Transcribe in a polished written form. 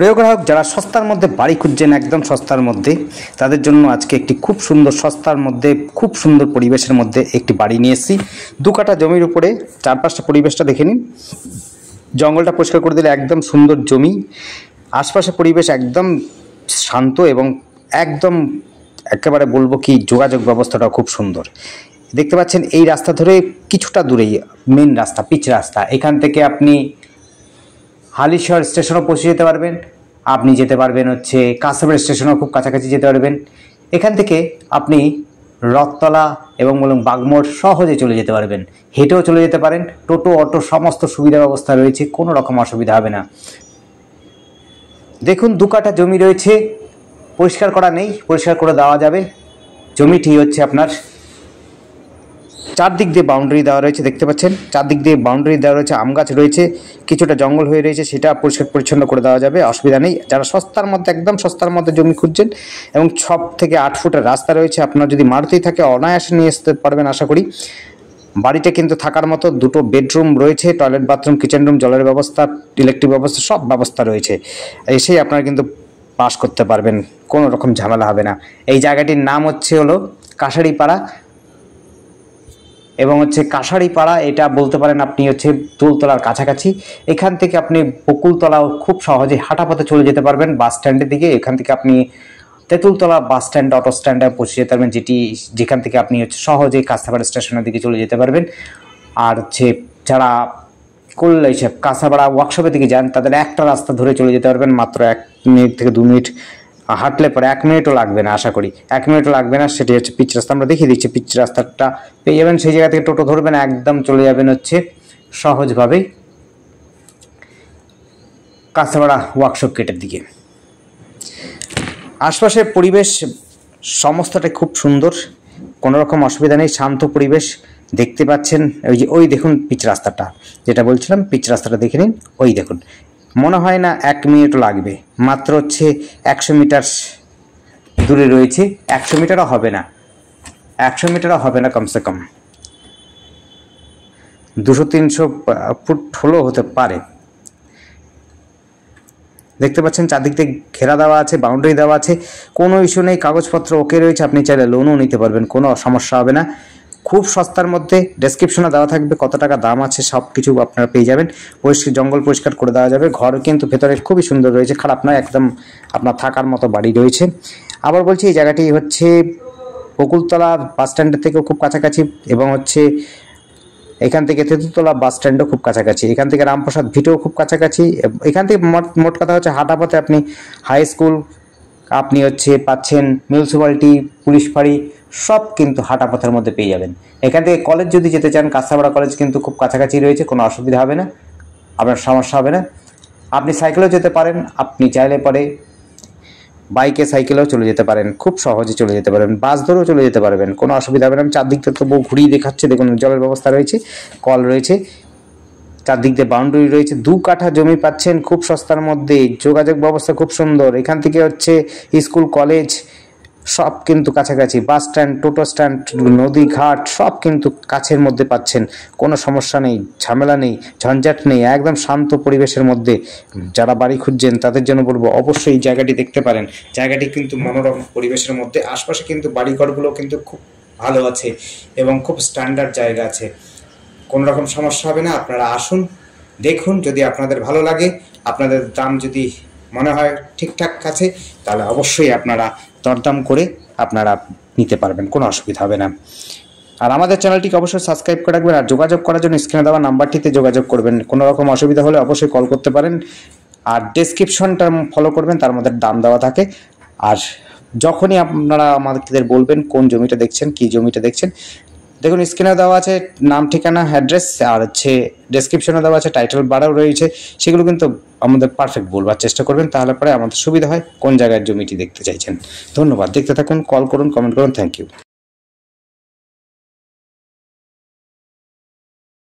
প্রিয় গ্রাহক, যারা সস্তার মধ্যে বাড়ি খুঁজছেন, একদম সস্তার মধ্যে, তাদের জন্য আজকে একটি খুব সুন্দর সস্তার মধ্যে খুব সুন্দর পরিবেশের মধ্যে একটি বাড়ি নিয়ে এসেছি। 2 কাঠা জমির উপরে চারপাশটা পরিবেশটা দেখে নিন। জঙ্গলটা পরিষ্কার করে দিলে একদম সুন্দর জমি, আশপাশে পরিবেশ একদম শান্ত এবং একদম একেবারে বলবো কি যোগাযোগ ব্যবস্থাটা খুব সুন্দর। দেখতে পাচ্ছেন এই রাস্তা ধরে কিছুটা দূরেই মেন রাস্তা, পিচ রাস্তা। এখান থেকে আপনি হালিশহর স্টেশনও পৌঁছে যেতে পারবেন, আপনি যেতে পারবেন হচ্ছে কাঁসাবাড়ি স্টেশনও খুব কাছাকাছি যেতে পারবেন। এখান থেকে আপনি রথতলা এবং বলুন বাগমোড় সহজে চলে যেতে পারবেন, হেঁটেও চলে যেতে পারেন। টোটো অটো সমস্ত সুবিধা ব্যবস্থা রয়েছে, কোনো রকম অসুবিধা হবে না। দেখুন 2 কাঠা জমি রয়েছে, পরিষ্কার করা নেই, পরিষ্কার করে দেওয়া যাবে। জমিটি হচ্ছে আপনার চারদিক দিয়ে বাউন্ডারি দেওয়া রয়েছে, দেখতে পাচ্ছেন চারদিক দিয়ে বাউন্ডারি দেওয়া রয়েছে, আম গাছ রয়েছে, কিছুটা জঙ্গল হয়ে রয়েছে, সেটা পরিষ্কার পরিচ্ছন্ন করে দেওয়া যাবে, অসুবিধা নেই। যারা সস্তার মধ্যে একদম সস্তার মধ্যে জমি খুঁজছেন এবং 6 থেকে 8 ফুটের রাস্তা রয়েছে, আপনার যদি মারুতি থাকে অনায়াসে নিয়ে আসতে পারবেন আশা করি। বাড়িতে কিন্তু থাকার মতো 2টো বেডরুম রয়েছে, টয়লেট বাথরুম কিচেন রুম, জলের ব্যবস্থা ইলেকট্রিক ব্যবস্থা সব ব্যবস্থা রয়েছে। এসেই আপনারা কিন্তু বাস করতে পারবেন, কোনো রকম ঝামেলা হবে না। এই জায়গাটির নাম হলো কাশারিপাড়া এবং কাশারিপাড়া, এটা বলতে পারেন আপনি তুলতলার কাছাকাছি। এখান থেকে আপনি বকুলতলাও খুব সহজে হাঁটা পথে চলে যেতে পারবেন বাস স্ট্যান্ডের দিকে। এখান থেকে আপনি তেঁতুলতলা বাস স্ট্যান্ড অটো স্ট্যান্ডে পৌঁছে যেতে পারবেন, যেখান থেকে আপনি সহজেই কাঁসাপাড়া স্টেশনের দিকে চলে যেতে পারবেন। আর যারা কাঁসাপাড়া ওয়ার্কশপের দিকে যান, তাদের একটা রাস্তা ধরে চলে যেতে পারবেন, মাত্র 1 মিনিট থেকে 2 মিনিট হাঁটলে পরে 1 মিনিটও লাগবে না, আশা করি 1 মিনিটও লাগবে না। সেটি পিচ রাস্তা, আমরা দেখিয়ে দিচ্ছি। পিচ রাস্তাটা পেয়ে যাবেন, সেই জায়গা থেকে টোটো ধরবেন, একদম চলে যাবেন সহজভাবেই কাঁসাপাড়া ওয়ার্কশপ গেটের দিকে। আশপাশের পরিবেশ সমস্তটাই খুব সুন্দর, কোনো রকম অসুবিধা নেই, শান্ত পরিবেশ। দেখতে পাচ্ছেন ওই দেখুন পিচ রাস্তাটা, যেটা বলছিলাম পিচ রাস্তাটা দেখে নিন। ওই দেখুন, মনে হয় না 1 মিনিটও লাগবে, মাত্র 100 মিটার দূরে রয়েছে। 100 মিটারও হবে না, 100 মিটারও হবে না, কমসে কম 200-300 ফুট হলেও হতে পারে। দেখতে পাচ্ছেন চারদিক থেকে ঘেরা দেওয়া আছে, বাউন্ডারি দেওয়া আছে, কোনো ইস্যু নেই, কাগজপত্র ওকে রয়েছে, আপনি চাইলে লোনও নিতে পারবেন, কোনো সমস্যা হবে না। খুব সস্তার মধ্যে, ডেসক্রিপশনে দেওয়া থাকবে কত টাকা দাম আছে, সব কিছু আপনারা পেয়ে যাবেন। জঙ্গল পরিষ্কার করে দেওয়া যাবে। ঘর কিন্তু ভেতরে খুবই সুন্দর রয়েছে, খারাপ নয়, একদম আপনার থাকার মতো বাড়ি রয়েছে। আবার বলছি, এই জায়গাটি বকুলতলা বাস স্ট্যান্ডের থেকেও খুব কাছাকাছি এবং এখান থেকে তেঁতুলতলা বাস স্ট্যান্ডও খুব কাছাকাছি, এখান থেকে রামপ্রসাদ ভিটেও খুব কাছাকাছি। এখান থেকে মোট কথা হাঁটা পথে আপনি হাই স্কুল, আপনি পাচ্ছেন মিউনিসিপ্যালিটি, পুলিশ ফাঁড়ি, সব কিন্তু হাঁটা পথের মধ্যে পেয়ে যাবেন। এখান থেকে কলেজ যদি যেতে চান, কাঁসাপাড়া কলেজ কিন্তু খুব কাছাকাছি রয়েছে, কোনো অসুবিধা হবে না, আপনার সমস্যা হবে না। আপনি সাইকেলেও যেতে পারেন, আপনি চাইলে পরে বাইকে সাইকেলেও চলে যেতে পারেন, খুব সহজে চলে যেতে পারেন, বাস ধরেও চলে যেতে পারবেন, কোনো অসুবিধা হবে না। আমি চারদিক থেকে তবু ঘুরিয়ে দেখাচ্ছি, দেখুন জলের ব্যবস্থা রয়েছে, কল রয়েছে, চারদিক দিয়ে বাউন্ডারি রয়েছে। 2 কাঠা জমি পাচ্ছেন খুব সস্তার মধ্যে, যোগাযোগ ব্যবস্থা খুব সুন্দর। এখান থেকে স্কুল কলেজ সব কিন্তু কাছাকাছি, বাস স্ট্যান্ড, টোটো স্ট্যান্ড, নদী ঘাট সব কিন্তু কাছের মধ্যে পাচ্ছেন, কোনো সমস্যা নেই, ঝামেলা নেই, ঝঞ্ঝাট নেই, একদম শান্ত পরিবেশের মধ্যে। যারা বাড়ি খুঁজছেন তাদের জন্য বলবো অবশ্যই এই জায়গাটি দেখতে পারেন। জায়গাটি কিন্তু মনোরম পরিবেশের মধ্যে, আশপাশে কিন্তু বাড়িঘরগুলো কিন্তু খুব ভালো আছে এবং খুব স্ট্যান্ডার্ড জায়গা আছে, কোনো রকম সমস্যা হবে না। আপনারা আসুন, দেখুন, যদি আপনাদের ভালো লাগে, আপনাদের দাম যদি মনে হয় ঠিকঠাক আছে, তাহলে অবশ্যই আপনারা দরদাম করে আপনারা নিতে পারবেন, কোনো অসুবিধা হবে না। আর আমাদের চ্যানেলটিকে অবশ্যই সাবস্ক্রাইব করে রাখবেন। আর যোগাযোগ করার জন্য স্ক্রিনে দেওয়া নাম্বারটিতে যোগাযোগ করবেন, কোনো রকম অসুবিধা হলে অবশ্যই কল করতে পারেন। আর ডেসক্রিপশনটা ফলো করবেন, তার মধ্যে দাম দেওয়া থাকে। আর যখনই আপনারা আমাদের বলবেন কোন জমিটা দেখছেন, কি জমিটা দেখছেন, দেখুন স্ক্রিনে দেওয়া আছে নাম, ঠিকানা, অ্যাড্রেস, আর ডেসক্রিপশনে দেওয়া আছে টাইটেল বারও রয়েছে, সেগুলো কিন্তু আমাদের পারফেক্ট বলবার চেষ্টা করবেন, তাহলে পরে আমাদের সুবিধা হয় কোন জায়গায় জমিটি দেখতে চাইছেন। ধন্যবাদ, দেখতে থাকুন, কল করুন, কমেন্ট করুন, থ্যাংক ইউ।